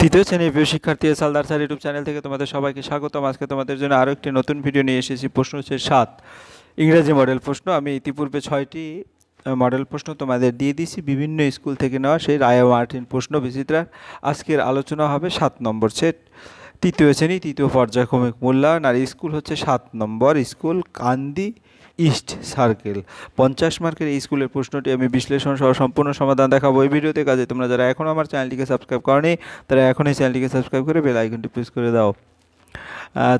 তৃতীয় শ্রেণীর প্রিয় শিক্ষার্থী সালদার স্যার ইউটিউব চ্যানেল থেকে তোমাদের সবাইকে স্বাগতম। আজকে তোমাদের জন্য আরও একটি নতুন ভিডিও নিয়ে এসেছি। প্রশ্ন হচ্ছে 7 ইংরেজি মডেল প্রশ্ন। আমি ইতিপূর্বে 6টি মডেল প্রশ্ন তোমাদের দিয়ে দিয়েছি, বিভিন্ন স্কুল থেকে নেওয়া সেই রায়া মার্টিন প্রশ্ন বিচিত্রার। আজকের আলোচনা হবে 7 নম্বর সেট, তৃতীয় শ্রেণী, তৃতীয় পর্যায়ক্রমিক মূল্যায়ন। আর স্কুল হচ্ছে 7 নম্বর স্কুল কান্দি ইস্ট সার্কেল। 50 মার্কের এই স্কুলের প্রশ্নটি আমি বিশ্লেষণ সহ সম্পূর্ণ সমাধান দেখাবো এই ভিডিওতে। কাজে তোমরা যারা এখনও আমার চ্যানেলটিকে সাবস্ক্রাইব করনি তারা এখনই চ্যানেলটিকে সাবস্ক্রাইব করে বেল আইকনটি প্রেস করে দাও।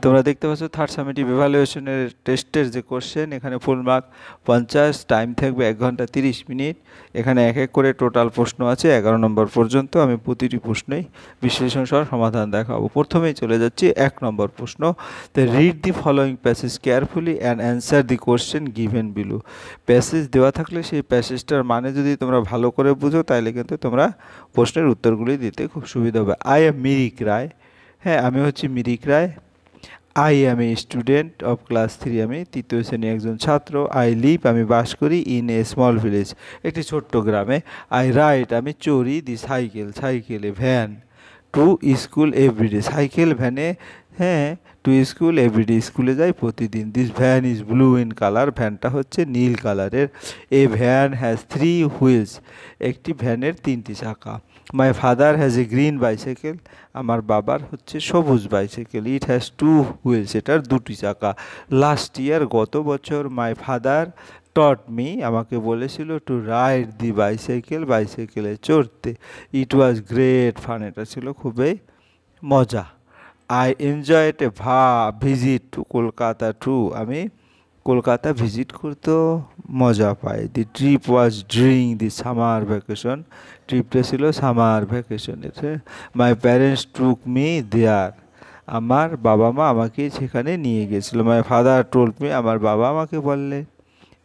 তোমরা দেখতে পাচ্ছ থার্ড সামেটিভ ইভ্যালুয়েশনের টেস্টের যে কোশ্চেন, এখানে ফুল মার্ক 50, টাইম থাকবে 1 ঘন্টা 30 মিনিট। এখানে এক এক করে টোটাল প্রশ্ন আছে 11 নম্বর পর্যন্ত। আমি প্রতিটি প্রশ্নেই বিশ্লেষণ সহ সমাধান দেখাবো। প্রথমেই চলে যাচ্ছি 1 নম্বর প্রশ্ন। তো read the following passage carefully and answer the question given below. Passage দেওয়া থাকলে সেই প্যাসেজটার মানে যদি তোমরা ভালো করে বুঝো তাহলে কিন্তু তোমরা প্রশ্নের উত্তরগুলি দিতে খুব সুবিধা হবে। I am Mirik Roy. হ্যাঁ, আমি হচ্ছি Mirik Roy. I am a student of class 3, আমি তৃতীয় শ্রেণীর একজন ছাত্র। আই লিভ, আমি বাস করি ইন এ স্মল ভিলেজ, একটি ছোট্ট গ্রামে। আই রাইড, আমি চড়ি দি সাইকেল, সাইকেলে। Van, to school everyday, cycle ভ্যানে, হ্যাঁ, টু স্কুল এভরিডে, স্কুলে যাই প্রতিদিন। This van is blue in colour, ভ্যানটা হচ্ছে নীল কালারের। এ ভ্যান হ্যাজ 3 হুইলস, একটি ভ্যানের 3টি চাকা। My father has a green bicycle, আমার বাবার হচ্ছে সবুজ বাইসাইকেল। ইট হ্যাজ 2 হুইলস, এটার 2টি চাকা। লাস্ট ইয়ার, গত বছর, মাই ফাদার টট মি, আমাকে বলেছিল টু রাইড দি বাইসাইকেল, বাইসাইকেলে চড়তে। ইট ওয়াজ গ্রেট ফান, এটা ছিল খুবই মজা। I enjoyed a visit to Kolkata too, আমি কলকাতা ভিজিট করতেও মজা পাই। The trip was during the summer vacation, ট্রিপটা ছিল সামার ভ্যাকেশনের। My parents took me there, আমার বাবা মা আমাকে সেখানে নিয়ে গেছিলো। মাই ফাদার টোল্ড মি, আমার বাবা আমাকে বললেন।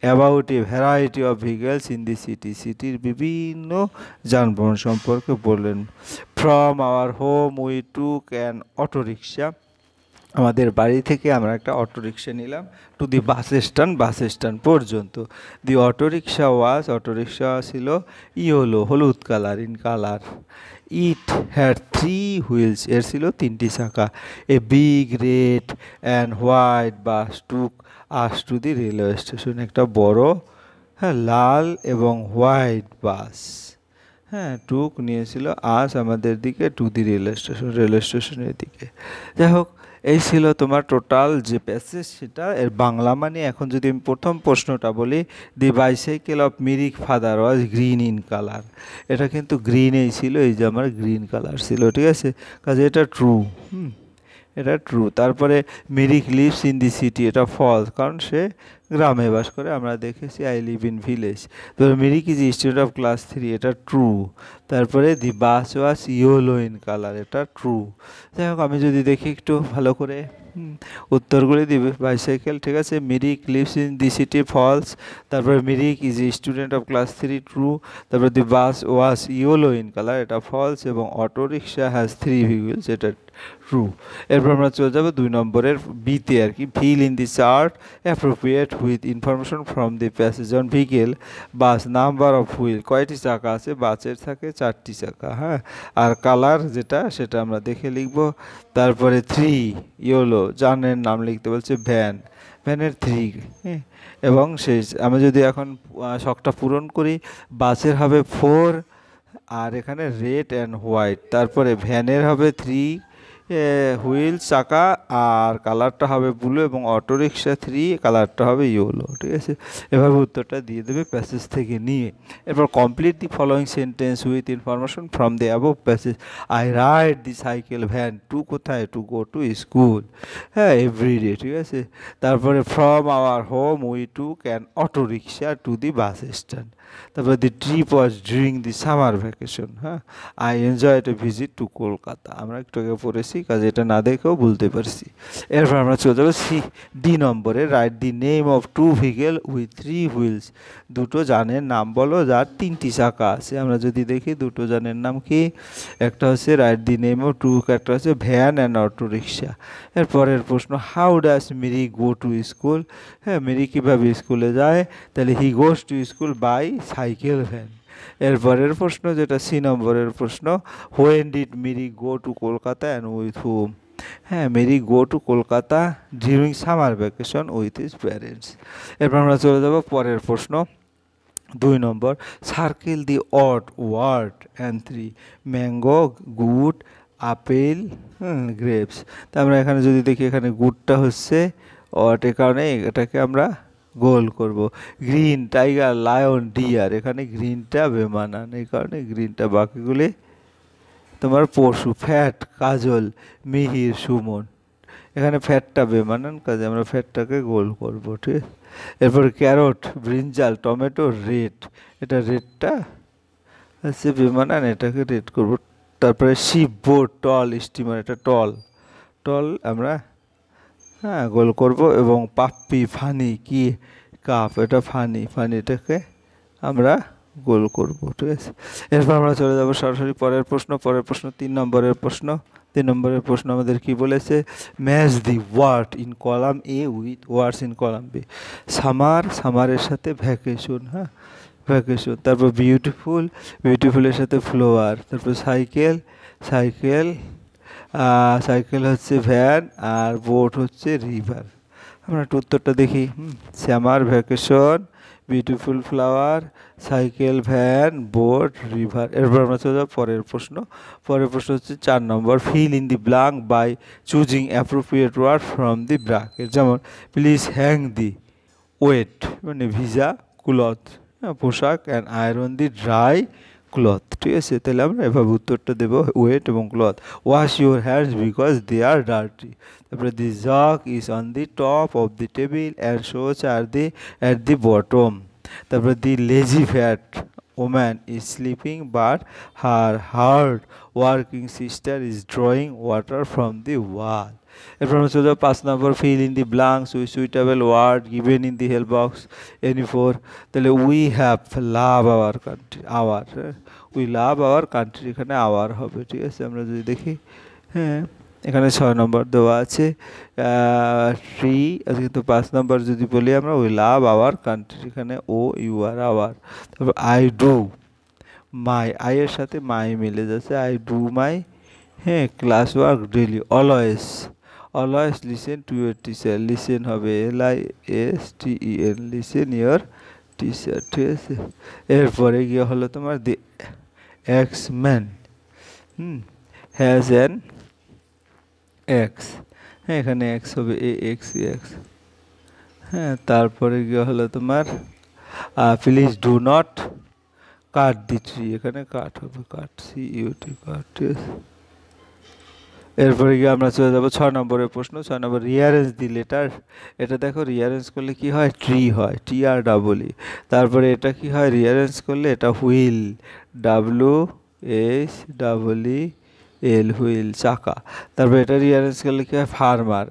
About a variety of vehicles in the city, সিটির বিভিন্ন যানবাহন সম্পর্কে বললেন। From our home we took an auto রিক্সা, আমাদের বাড়ি থেকে আমরা একটা অটো রিক্সা নিলাম। Two the bus stand, bus stand পর্যন্ত। দি অটো রিক্সা ওয়াজ, অটো রিক্সা ছিল ইয়েলো, হলুদ colour, in colour. It had 3 wheels, এর ছিল 3টি চাকা। A big red and white bus took us to the railway station, একটা বড়, হ্যাঁ, লাল এবং হোয়াইট বাস, হ্যাঁ, টুক নিয়েছিল আস আমাদের দিকে two the railway station, railway স্টেশনের দিকে। যাই হোক, এই ছিল তোমার টোটাল যে প্যাসেজ, সেটা এর বাংলা মানে। এখন যদি আমি প্রথম প্রশ্নটা বলি, the bicycle of Mirik father was green in colour, এটা কিন্তু গ্রিনেই ছিল, এই যে আমার গ্রিন কালার ছিল, ঠিক আছে, কাজে এটা ট্রু। এটা ট্রু। তারপরে Mirik lives in the city, এটা ফলস, কারণ সে গ্রামে বাস করে, আমরা দেখেছি আই লিভ ইন ভিলেজ। তো Mirik is student of class 3, এটা ট্রু। তারপরে the bus was yellow in colour, এটা ট্রু। যাই হোক, আমি যদি দেখি একটু ভালো করে উত্তরগুলি দিবে। বাইসাইকেল, ঠিক আছে। Mirik lives in the city, false. তারপরে Mirik is student of class 3, true. তারপরে the bus was yellow in colour, এটা ফলস। এবং অটো রিক্সা হ্যাজ 3 হুইলস, এটা ট্রু। এরপর আমরা চলে যাবো 2 নম্বরের বিতে আর কি। Fill in the chart appropriate with information from the passage on vehicle bus. Number of wheel, কয়টি চাকা আছে, বাসের থাকে 4টি চাকা, হ্যাঁ। আর কালার যেটা, সেটা আমরা দেখে লিখব। তারপরে 3 ইয়েলো, যানের নাম লিখতে বলছে ভ্যান, ভ্যানের 3, হ্যাঁ। এবং সেই আমি যদি এখন শখটা পূরণ করি, বাসের হবে 4, আর এখানে রেড অ্যান্ড হোয়াইট। তারপরে ভ্যানের হবে 3 হুইল, চাকা, আর কালারটা হবে ব্লু। এবং অটো রিক্সা 3, কালারটা হবে ইয়েলো, ঠিক আছে। এভাবে উত্তরটা দিয়ে দেবে প্যাসেজ থেকে নিয়ে। এরপর complete the following sentence with information from the above passage. I ride the cycle van to, কোথায়, টু গো টু স্কুল, হ্যাঁ, এভরিডে, ঠিক আছে। তারপরে from our home we took an auto rickshaw to the bus stand. তারপরে the trip was during the summer vacation, হ্যাঁ। I enjoyed a visit to Kolkata, আমরা একটু আগে পড়েছি, কাজে এটা না দেখেও বলতে পারছি। এরপর আমরা চলে যাবো ডি নম্বরে। Write the name of 2 vehicle with 3 wheels, দুটো যানের নাম বলো যার 3টি চাকা আছে। আমরা যদি দেখি দুটো যানের নাম কি, একটা হচ্ছে রাইট দি নেম অফ 2, একটা হচ্ছে ভ্যান অ্যান্ড অটো রিক্সা। এরপরের প্রশ্ন, how does Mary go to school, হ্যাঁ, মেরি কীভাবে স্কুলে যায়, তাহলে he goes to school by cycle van. এরপরের প্রশ্ন যেটা সি নম্বরের প্রশ্ন, when did Mary go to Kolkata and with hmm? হ্যাঁ, Mary go to Kolkata during summer vacation with his parents. এরপর আমরা চলে যাব পরের প্রশ্ন 2 number, circle the odd word and 3 mango, good, apple, grapes. তা আমরা এখানে যদি দেখি এখানে গুডটা হচ্ছে অড, এ কারণে এটাকে আমরা গোল করব। গ্রিন, টাইগার, লায়ন, ডিয়ার, এখানে গ্রিনটা বেমানান, এই কারণে গ্রিনটা, বাকিগুলি তোমার পশু। ফ্যাট, কাজল, মিহির, সুমন, এখানে ফ্যাটটা বেমানান, কাজে আমরা ফ্যাটটাকে গোল করব, ঠিক আছে। এরপর ক্যারট, ব্রিঞ্জাল, টমেটো, রেড, এটা রেডটা হচ্ছে বেমানান, এটাকে রেড করব। তারপরে শিপ, বোট, টল, স্টিমার, এটা টল, টল আমরা হ্যাঁ গোল করব। এবং পাপ্পি, ফানি, কি, কাপ, এটা ফানি, ফানিটাকে আমরা গোল করব, ঠিক আছে। এরপর আমরা চলে যাব সরাসরি পরের প্রশ্ন। পরের প্রশ্ন 3 নম্বরের প্রশ্ন। 3 নম্বরের প্রশ্ন আমাদের কি বলেছে, match the word in column A with words in column B. Summer, সামারের সাথে ভ্যাকেশন, হ্যাঁ ভ্যাকেশন। তারপর বিউটিফুল, বিউটিফুলের সাথে ফ্লোয়ার। তারপর সাইকেল, সাইকেল, সাইকেল হচ্ছে ভ্যান, আর বোট হচ্ছে রিভার। আমরা একটু উত্তরটা দেখি। Summer, vacation, beautiful, flower, cycle, van, boat, river. এরপর আমরা চলে যাব পরের প্রশ্ন। পরের প্রশ্ন হচ্ছে 4 number, fill in the blank by choosing appropriate word from the bracket. যেমন প্লিজ হ্যাং দি ওয়েট, মানে ভিজা, ক্লথ, পোশাক, and iron the dry cloth, ঠিক আছে। তাহলে আমরা এভাবে উত্তরটা দেবো, ওয়েট এবং cloth. Wash your hands because they are dirty. তারপরে the jug is on the top of the table and shoes are the at the bottom. তারপরে the lazy fat woman is sleeping but her hard working sister is drawing water from the wall. এরপর আমরা চলে যাবো 5 number, fill in the blanks with suitable word given in the help box any 4। তাহলে we have love our country, our, we love our country, এখানে our হবে, ঠিক আছে। আমরা যদি দেখি, হ্যাঁ এখানে 6 নম্বর দেওয়া আছে ট্রি, কিন্তু 5 নম্বর যদি বলি আমরা উই লাভ আওয়ার কান্ট্রি, এখানে ও ইউ আর আওয়ার। তারপর আই ডু মাই, আইয়ের সাথে মাই মিলে যাচ্ছে, আই ডু মাই হ্যাঁ class work daily. Always, always listen to your teacher, listen হবে LISTEN, লিসেন ইউর টিচার, ঠিক আছে। এরপরে গিয়ে হলো তোমার the axe man has an axe, হ্যাঁ এখানে এক্স হবে AX, হ্যাঁ। তারপরে গিয়ে হলো তোমার please do not cut the tree, এখানে কাট হবে, কাট, CUT, কাট, ঠিক আছে। এরপরে গিয়ে আমরা চলে যাবো 6 নম্বরের প্রশ্ন। 6 নম্বর, রিয়ারেঞ্জ দি লেটার। এটা দেখো রিয়ারেঞ্জ করলে কি হয়, ট্রি হয়, TREE। তারপরে এটা কি হয়, রিয়ারেঞ্জ করলে এটা হুইল, WHEEL, হুইল, চাকা। তারপরে এটা রিয়ারেঞ্জ করলে কি হয়, ফার্মার,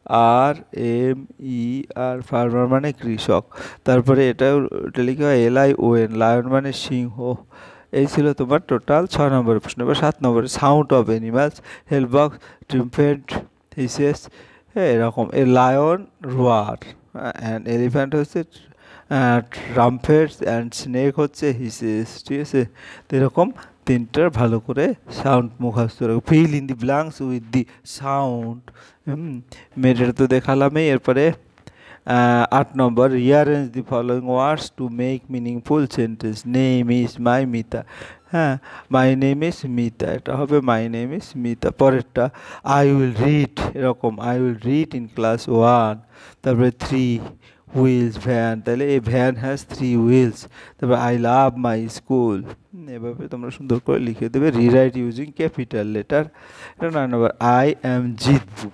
FARMER, ফার্মার মানে কৃষক। তারপরে এটা লিখা হয় LION, লায়ন মানে সিংহ। এই ছিল তোমার টোটাল 6 নম্বরের প্রশ্ন। এবার 7 নম্বরে, sound of animals, help box, trumpets, hisses, হ্যাঁ এরকম। A lion roar, and elephant হচ্ছে ট্রাম্পেটস, অ্যান্ড স্নেক হচ্ছে হিসেস, ঠিক আছে। তো এরকম তিনটার ভালো করে সাউন্ড মুখস্থ রাখো। Fill in the blanks with the sound, মেয়েটা তো দেখালামই। এরপরে 8 number, rearrange the following words to make meaningful sentence. Name is my Mita, হ্যাঁ মাই নেম ইজ মিতা, এটা হবে মাই নেম ইজ মিতা। পরেরটা, আই উইল রিড, এরকম I will read in class 1। তারপরে 3 হুইলস, ভ্যান, তাহলে এ ভ্যান হ্যাজ 3 হুইলস। তারপরে I love my school, এভাবে তোমরা সুন্দর করে লিখে দেবে। Rewrite using capital letter. এটা 9 নম্বর, আই অ্যাম জিতবু,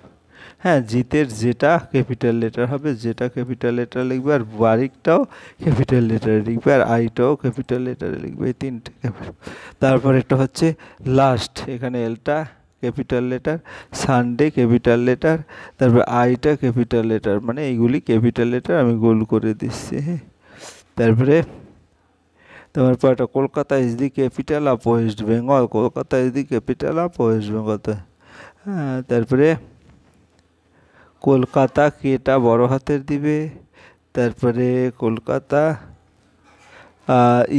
হ্যাঁ জিতের যেটা ক্যাপিটাল লেটার হবে, যেটা ক্যাপিটাল লেটার লিখবে, আর বারিকটাও ক্যাপিটাল লেটারে লিখবে, আর আইটাও ক্যাপিটাল লেটারে লিখবে, এই তিনটে ক্যাপিটাল। তারপর এটা হচ্ছে লাস্ট, এখানে এলটা capital letter, Sunday capital letter, তারপর আইটা ক্যাপিটাল লেটার, মানে এইগুলি ক্যাপিটাল লেটার, আমি গোল করে দিচ্ছি, হ্যাঁ। তারপরে তোমার পরটা, Kolkata is the capital of West Bengal, Kolkata is the capital of West Bengal, হ্যাঁ। তারপরে কলকাতা, কেটা বড় হাতের দিবে। তারপরে Kolkata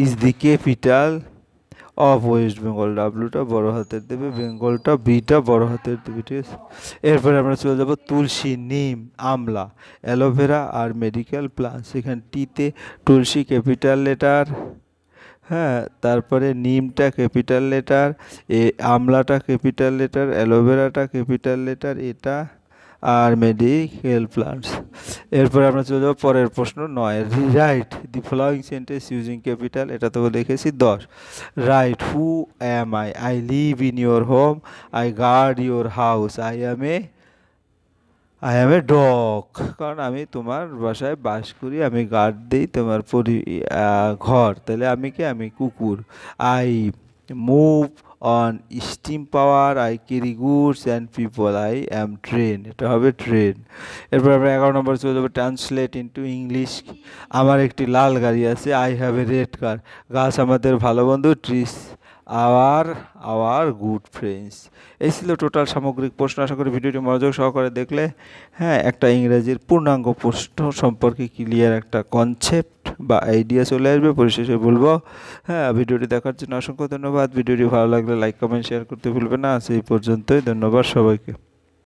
is the capital of West Bengal. ডাব্লুটা বড় হাতের দেবে, বেঙ্গলটা বিটা বড় হাতের দেবে, ঠিক আছে। এরপরে আমরা চলে যাব তুলসী, নিম, আমলা, অ্যালোভেরা আর মেডিকেল প্লান্টস। এখানে টিতে তুলসী ক্যাপিটাল লেটার, হ্যাঁ, তারপরে নিমটা ক্যাপিটাল লেটার, আমলাটা ক্যাপিটাল লেটার, অ্যালোভেরাটা ক্যাপিটাল লেটার, এটা আর মেডিকেল প্লান্টস। এরপর আমরা চলে যাবো পরের প্রশ্ন 9, write the following sentence using capital. এটা তো দেখেছি 10। Write, who am I, I live in your home, I guard your house, I am a dog. কারণ আমি তোমার বাসায় বাস করি, আমি গার্ড দিই তোমার ঘর, তাহলে আমি কি, আমি কুকুর। I move on steam power, I carry goods and people, I am train, এটা হবে ট্রেন। এরপর আমরা 11 নম্বর চলে যাবো, ট্রান্সলেট ইন্টু ইংলিশ। আমার একটি লাল গাড়ি আছে, I have a red car. গাছ আমাদের ভালো বন্ধু, trees our our good friends. এই ছিল টোটাল সামগ্রিক প্রশ্ন। আশা করি ভিডিওটি মনোযোগ সহকারে দেখলে, হ্যাঁ, একটা ইংরেজির পূর্ণাঙ্গ প্রশ্ন সম্পর্কে ক্লিয়ার একটা কনসেপ্ট বা আইডিয়া চলে আসবে। পরিশেষে বলবো, হ্যাঁ, ভিডিওটি দেখার জন্য অসংখ্য ধন্যবাদ। ভিডিওটি ভালো লাগলে লাইক কমেন্ট শেয়ার করতে ভুলবেন না। সেই পর্যন্তই, ধন্যবাদ সবাইকে।